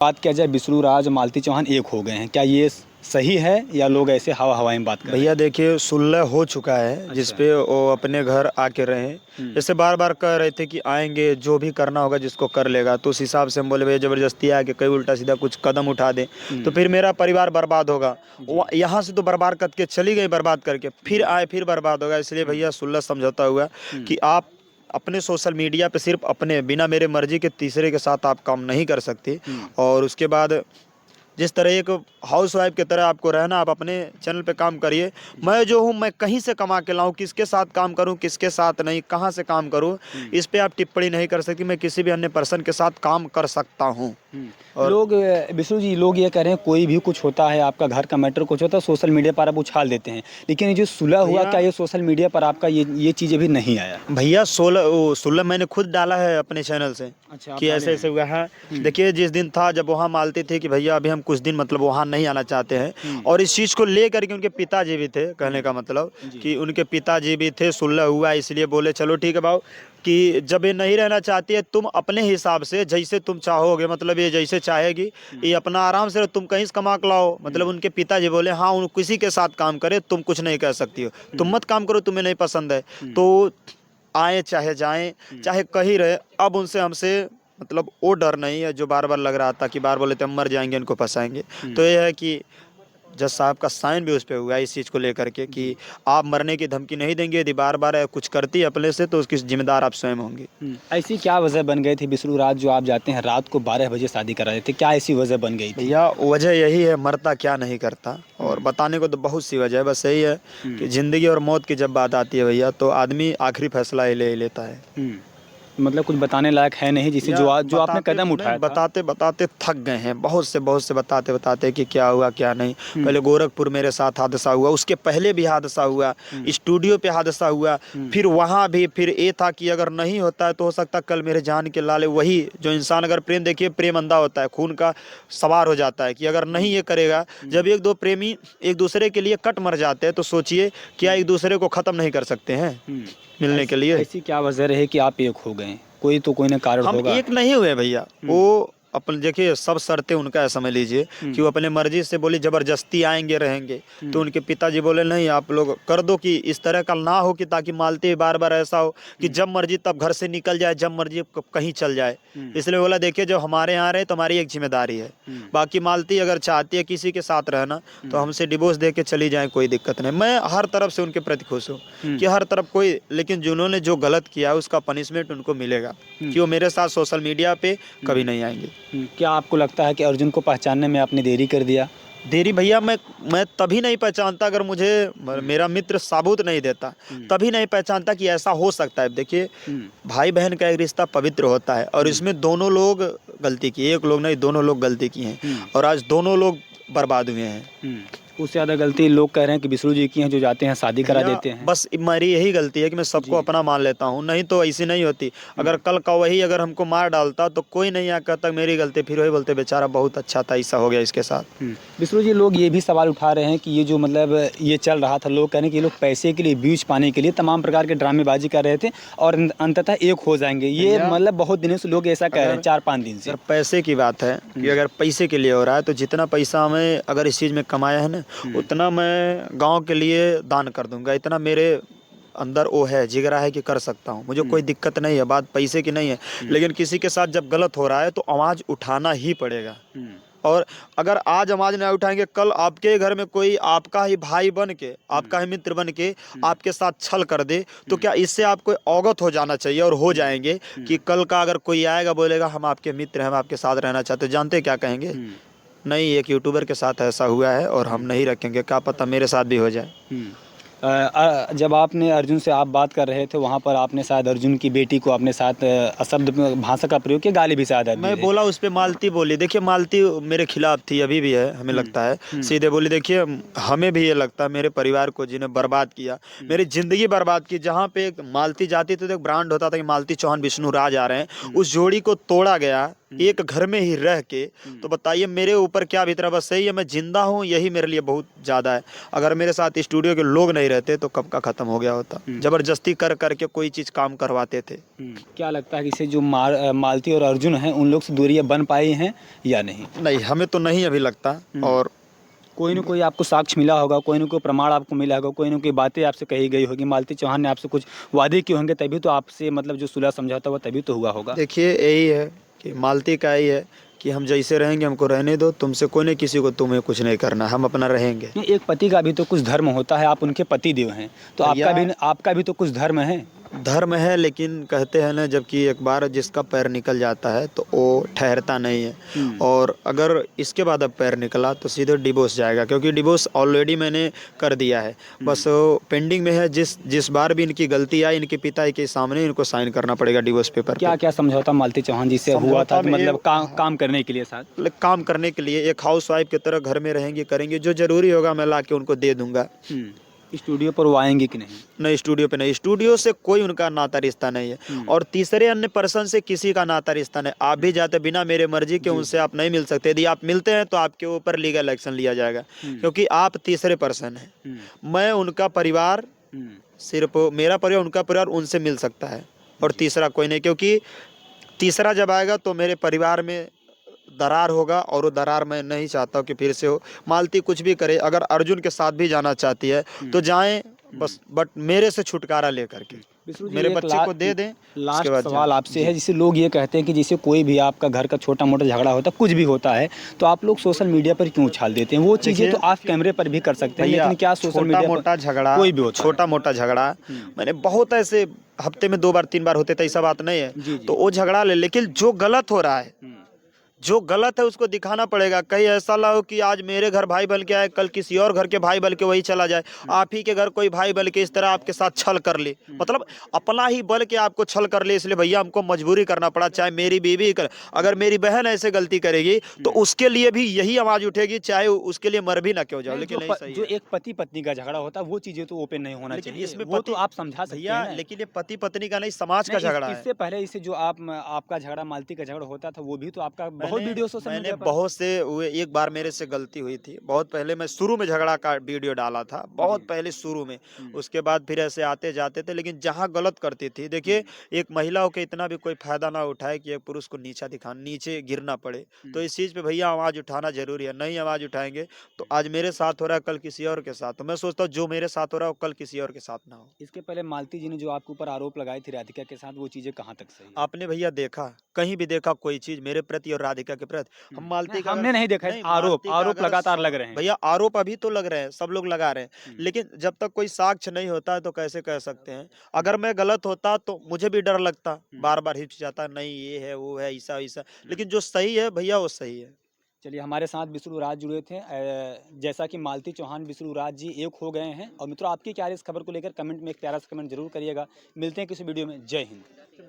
बात किया जाए बिसरू राज मालती चौहान एक हो गए हैं, क्या ये सही है या लोग ऐसे हवा हवाई में बात कर रहे हैं? भैया देखिए सुलह हो चुका है अच्छा। जिस पे वो अपने घर आके रहे। जैसे बार बार कह रहे थे कि आएंगे, जो भी करना होगा जिसको कर लेगा, तो उस हिसाब से हम बोले भैया ज़बरदस्ती आके कहीं उल्टा सीधा कुछ कदम उठा दे तो फिर मेरा परिवार बर्बाद होगा। वो यहाँ से तो बर्बाद करके चली गई, बर्बाद करके फिर आए फिर बर्बाद होगा। इसलिए भैया सुलह समझौता हुआ कि आप अपने सोशल मीडिया पे सिर्फ अपने बिना मेरे मर्जी के तीसरे के साथ आप काम नहीं कर सकते। और उसके बाद जिस तरह एक हाउस वाइफ की तरह आपको रहना, आप अपने चैनल पे काम करिए। मैं जो हूँ मैं कहीं से कमा के लाऊं, किसके साथ काम करूं किसके साथ नहीं, कहां से काम करूं, इस पे आप टिप्पणी नहीं कर सकती। मैं किसी भी अन्य पर्सन के साथ काम कर सकता हूं। और लोग विष्णु जी, लोग ये कह रहे हैं कोई भी कुछ होता है, आपका घर का मैटर कुछ होता है, सोशल मीडिया पर आप उछाल देते हैं, लेकिन ये जो सुलह हुआ, क्या ये सोशल मीडिया पर आपका ये चीज़ अभी नहीं आया? भैया 16 मैंने खुद डाला है अपने चैनल से। अच्छा, कि ऐसे ऐसे हुआ है। देखिए जिस दिन था जब वहाँ मालती थी कि भैया अभी हम कुछ दिन मतलब वहाँ नहीं आना चाहते हैं, और इस चीज़ को ले करके उनके पिताजी भी थे, कहने का मतलब कि उनके पिताजी भी थे। सुलह हुआ इसलिए बोले चलो ठीक है भाऊ, कि जब ये नहीं रहना चाहती है तुम अपने हिसाब से जैसे तुम चाहोगे, मतलब ये जैसे चाहेगी ये अपना आराम से, तुम कहीं से कमा के लाओ। मतलब उनके पिताजी बोले हाँ उन किसी के साथ काम करे, तुम कुछ नहीं कह सकती हो, तुम मत काम करो, तुम्हें नहीं पसंद है तो आए चाहे जाएं चाहे कहीं रहे। अब उनसे हमसे मतलब वो डर नहीं है जो बार बार लग रहा था कि बार बोले थे हम मर जाएंगे इनको फंसाएंगे। तो ये है कि जज साहब का साइन भी उस पर हुआ है इस चीज़ को लेकर के कि आप मरने की धमकी नहीं देंगे, यदि बार बार कुछ करती है अपने से तो उसकी जिम्मेदार आप स्वयं होंगे। ऐसी क्या वजह बन गई थी विष्णु राज, जो आप जाते हैं रात को 12 बजे शादी करा रहे थे, क्या ऐसी वजह बन गई थी? भैया वजह यही है, मरता क्या नहीं करता। और बताने को तो बहुत सी वजह है, बस यही है कि ज़िंदगी और मौत की जब बात आती है भैया तो आदमी आखिरी फैसला ही ले लेता है। मतलब कुछ बताने लायक है नहीं, जिसे जो आपने कदम उठाया था? बताते बताते थक गए हैं, बहुत से बताते बताते कि क्या हुआ क्या नहीं। पहले गोरखपुर मेरे साथ हादसा हुआ, उसके पहले भी हादसा हुआ, स्टूडियो पे हादसा हुआ, फिर वहाँ भी फिर ये था कि अगर नहीं होता है तो हो सकता कल मेरे जान के लाले, वही जो इंसान अगर प्रेम, देखिए प्रेम अंधा होता है, खून का सवार हो जाता है कि अगर नहीं ये करेगा। जब एक दो प्रेमी एक दूसरे के लिए कट मर जाते हैं तो सोचिए क्या एक दूसरे को ख़त्म नहीं कर सकते हैं मिलने के लिए? ऐसी क्या वजह रही कि आप एक हो गए? कोई ना कारण हम होगा। एक नहीं हुए भैया, वो अपन देखिए सब शर्तें उनका है, समझ लीजिए कि वो अपने मर्जी से बोली जबरदस्ती आएंगे रहेंगे। तो उनके पिताजी बोले नहीं आप लोग कर दो, कि इस तरह का ना हो कि ताकि मालती बार बार ऐसा हो कि जब मर्जी तब घर से निकल जाए, जब मर्जी कहीं चल जाए। इसलिए बोला देखिए जब हमारे यहाँ रहे तो हमारी एक जिम्मेदारी है, बाकी मालती अगर चाहती है किसी के साथ रहना तो हमसे डिवोर्स दे के चली जाए, कोई दिक्कत नहीं। मैं हर तरफ से उनके प्रति खुश हूँ कि हर तरफ कोई, लेकिन जिन्होंने जो गलत किया उसका पनिशमेंट उनको मिलेगा, कि वो मेरे साथ सोशल मीडिया पे कभी नहीं आएंगे। क्या आपको लगता है कि अर्जुन को पहचानने में आपने देरी कर दिया? देरी भैया मैं तभी नहीं पहचानता अगर मुझे मेरा मित्र साबूत नहीं देता, तभी नहीं पहचानता कि ऐसा हो सकता है। देखिए भाई बहन का एक रिश्ता पवित्र होता है और इसमें दोनों लोग गलती की, एक लोग नहीं दोनों लोग गलती की हैं और आज दोनों लोग बर्बाद हुए हैं। उससे ज़्यादा गलती लोग कह रहे हैं कि विष्णु जी की हैं, जो जाते हैं शादी करा देते हैं। बस मेरी यही गलती है कि मैं सबको अपना मान लेता हूँ, नहीं तो ऐसी नहीं होती। अगर कल का वही अगर हमको मार डालता तो कोई नहीं आ कहता मेरी गलती, फिर वही बोलते बेचारा बहुत अच्छा था, ऐसा हो गया इसके साथ। विष्णु जी, लोग ये भी सवाल उठा रहे हैं कि ये जो मतलब ये चल रहा था, लोग कह रहे हैं कि ये लोग पैसे के लिए, व्यूज पाने के लिए तमाम प्रकार के ड्रामेबाजी कर रहे थे और अंततः एक हो जाएंगे। ये मतलब बहुत दिनों से लोग ऐसा कह रहे हैं, 4-5 दिन से। पैसे की बात है कि अगर पैसे के लिए हो रहा है तो जितना पैसा हमें अगर इस चीज़ में कमाया है ना उतना मैं गांव के लिए दान कर दूंगा, इतना मेरे अंदर वो है, जिगरा है कि कर सकता हूँ, मुझे कोई दिक्कत नहीं है। बात पैसे की नहीं है, लेकिन किसी के साथ जब गलत हो रहा है तो आवाज़ उठाना ही पड़ेगा। और अगर आज आवाज़ नहीं उठाएंगे, कल आपके घर में कोई आपका ही भाई बन के, आपका ही मित्र बन के आपके साथ छल कर दे, तो क्या इससे आपको अवगत हो जाना चाहिए और हो जाएंगे कि कल का अगर कोई आएगा बोलेगा हम आपके मित्र हैं, हम आपके साथ रहना चाहते, जानते क्या कहेंगे? नहीं, एक यूट्यूबर के साथ ऐसा हुआ है और हम नहीं रखेंगे, क्या पता मेरे साथ भी हो जाए। जब आपने अर्जुन से आप बात कर रहे थे वहाँ पर आपने शायद अर्जुन की बेटी को अपने साथ अशब्द भाषा का प्रयोग किया, गाली भी शायद मैं बोला, उस पर मालती बोली। देखिए मालती मेरे खिलाफ थी, अभी भी है, हमें लगता है सीधे बोली। देखिए हमें भी ये लगता है, मेरे परिवार को जिन्हें बर्बाद किया, मेरी ज़िंदगी बर्बाद की। जहाँ पे मालती जाती तो एक ब्रांड होता था कि मालती चौहान विष्णु राज आ रहे हैं, उस जोड़ी को तोड़ा गया एक घर में ही रह के, तो बताइए मेरे ऊपर क्या बीतरा। बस सही है, मैं जिंदा हूँ, यही मेरे लिए बहुत ज़्यादा है। अगर मेरे साथ स्टूडियो के लोग नहीं रहते तो कब का ख़त्म हो गया होता। ज़बरदस्ती कर करके कोई चीज़ काम करवाते थे। क्या लगता है कि इसे जो मालती और अर्जुन हैं उन लोग से दूरियां बन पाई हैं या नहीं? नहीं, हमें तो नहीं अभी लगता। और कोई ना कोई आपको साक्ष्य मिला होगा, कोई ना कोई प्रमाण आपको मिला होगा, कोई ना कोई बातें आपसे कही गई होगी, मालती चौहान ने आपसे कुछ वादे किए होंगे, तभी तो आपसे मतलब जो सुलह समझौता हुआ तभी तो हुआ होगा। देखिए यही है कि मालती का यही है कि हम जैसे रहेंगे हमको रहने दो, तुमसे कोई नहीं, किसी को तुम्हें कुछ नहीं करना, हम अपना रहेंगे। नहीं, एक पति का भी तो कुछ धर्म होता है, आप उनके पति देव हैं, तो आपका भी तो कुछ धर्म है। धर्म है, लेकिन कहते हैं ना, जबकि एक बार जिसका पैर निकल जाता है तो वो ठहरता नहीं है। और अगर इसके बाद अब पैर निकला तो सीधे डिवोर्स जाएगा, क्योंकि डिवोर्स ऑलरेडी मैंने कर दिया है। बस पेंडिंग में है। जिस बार भी इनकी गलती आई, इनके पिता के सामने इनको साइन करना पड़ेगा डिवोर्स पेपर। क्या क्या समझौता मालती चौहान जी से हुआ था, मतलब काम करने के लिए साथ? काम करने के लिए एक हाउस वाइफ की तरह घर में रहेंगे, करेंगे, जो जरूरी होगा मैं ला के उनको दे दूंगा। स्टूडियो पर वो आएंगे कि नहीं? नहीं, स्टूडियो पे नहीं, स्टूडियो से कोई उनका नाता रिश्ता नहीं है। और तीसरे अन्य पर्सन से किसी का नाता रिश्ता नहीं। आप भी जाते बिना मेरे मर्जी के, उनसे आप नहीं मिल सकते। यदि आप मिलते हैं तो आपके ऊपर लीगल एक्शन लिया जाएगा, क्योंकि आप तीसरे पर्सन हैं। मैं उनका परिवार, सिर्फ मेरा परिवार, उनका परिवार उनसे मिल सकता है, और तीसरा कोई नहीं। क्योंकि तीसरा जब आएगा तो मेरे परिवार में दरार होगा, और वो दरार मैं नहीं चाहता हूँ कि फिर से हो। मालती कुछ भी करे, अगर अर्जुन के साथ भी जाना चाहती है तो जाएं, बस, बट मेरे से छुटकारा लेकर के मेरे बच्चे को दे दें। लास्ट सवाल आपसे है, जिसे लोग ये कहते हैं कि जैसे कोई भी आपका घर का छोटा मोटा झगड़ा होता है, कुछ भी होता है, तो आप लोग सोशल मीडिया पर क्यों उछाल देते हैं? वो चीज़ें तो ऑफ कैमरे पर भी कर सकते हैं, लेकिन क्या सोशल मीडिया मोटा झगड़ा, कोई भी होता है? छोटा मोटा झगड़ा मैंने बहुत ऐसे हफ्ते में 2 बार 3 बार होते थे, ऐसा बात नहीं है। तो वो झगड़ा ले, लेकिन जो गलत हो रहा है, जो गलत है उसको दिखाना पड़ेगा। कहीं ऐसा ना हो कि आज मेरे घर भाई बन के आए, कल किसी और घर के भाई बन के वही चला जाए। आप ही के घर कोई भाई बन के इस तरह आपके साथ छल कर ले, मतलब अपना ही बल के आपको छल कर ले, इसलिए भैया हमको मजबूरी करना पड़ा। चाहे मेरी बीवी कर, अगर मेरी बहन ऐसे गलती करेगी तो उसके लिए भी यही आवाज उठेगी, चाहे उसके लिए मर भी ना क्यों जाओ। लेकिन जो एक पति पत्नी का झगड़ा होता है वो चीजें तो ओपन नहीं होना चाहिए, इसमें वो तो आप समझा सकते भैया, हैं। लेकिन ये पति पत्नी का नहीं, समाज का झगड़ा है। इससे पहले इसे जो आपका झगड़ा मालती का झगड़ा होता था, वो भी तो आपका बहुत वीडियो सोशल मीडिया पर बहुत से हुए। एक बार मेरे से गलती हुई थी, बहुत पहले मैं शुरू में झगड़ा का वीडियो डाला था, बहुत पहले शुरू में। उसके बाद फिर ऐसे आते जाते थे, लेकिन जहाँ गलत करती थी, देखिए एक महिला होकर इतना भी कोई फायदा ना उठाए कि एक पुरुष को नीचे गिरना पड़े। तो इस चीज़ पे भैया आवाज़ उठाना जरूरी है। नहीं आवाज़ उठाएंगे तो आज मेरे साथ हो रहा है, कल किसी और के साथ। तो मैं सोचता हूँ जो मेरे साथ हो रहा है वो कल किसी और के साथ ना हो। इसके पहले मालती जी ने जो आपके ऊपर आरोप लगाए थे राधिका के साथ, वो चीजें कहाँ तक सही है? आपने भैया देखा, कहीं भी देखा कोई चीज मेरे प्रति और राधिका के प्रति? हम मालती का हमने नहीं देखा है। आरोप लगातार लग रहे हैं भैया, आरोप अभी तो लग रहे हैं, सब लोग लगा रहे हैं, लेकिन जब तक कोई साक्ष्य नहीं होता है तो कैसे कह सकते हैं? अगर मैं गलत होता तो मुझे भी डर लगता, बार बार हिचकिचाता, नहीं ये है वो है ऐसा ऐसा। लेकिन जो सही है भैया वो सही है। चलिए, हमारे साथ विष्णु राज जुड़े थे। जैसा कि मालती चौहान विष्णु राज जी एक हो गए हैं। और मित्रों, आपकी क्या राय इस खबर को लेकर कमेंट में एक प्यारा सा कमेंट जरूर करिएगा। मिलते हैं किसी वीडियो में। जय हिंद।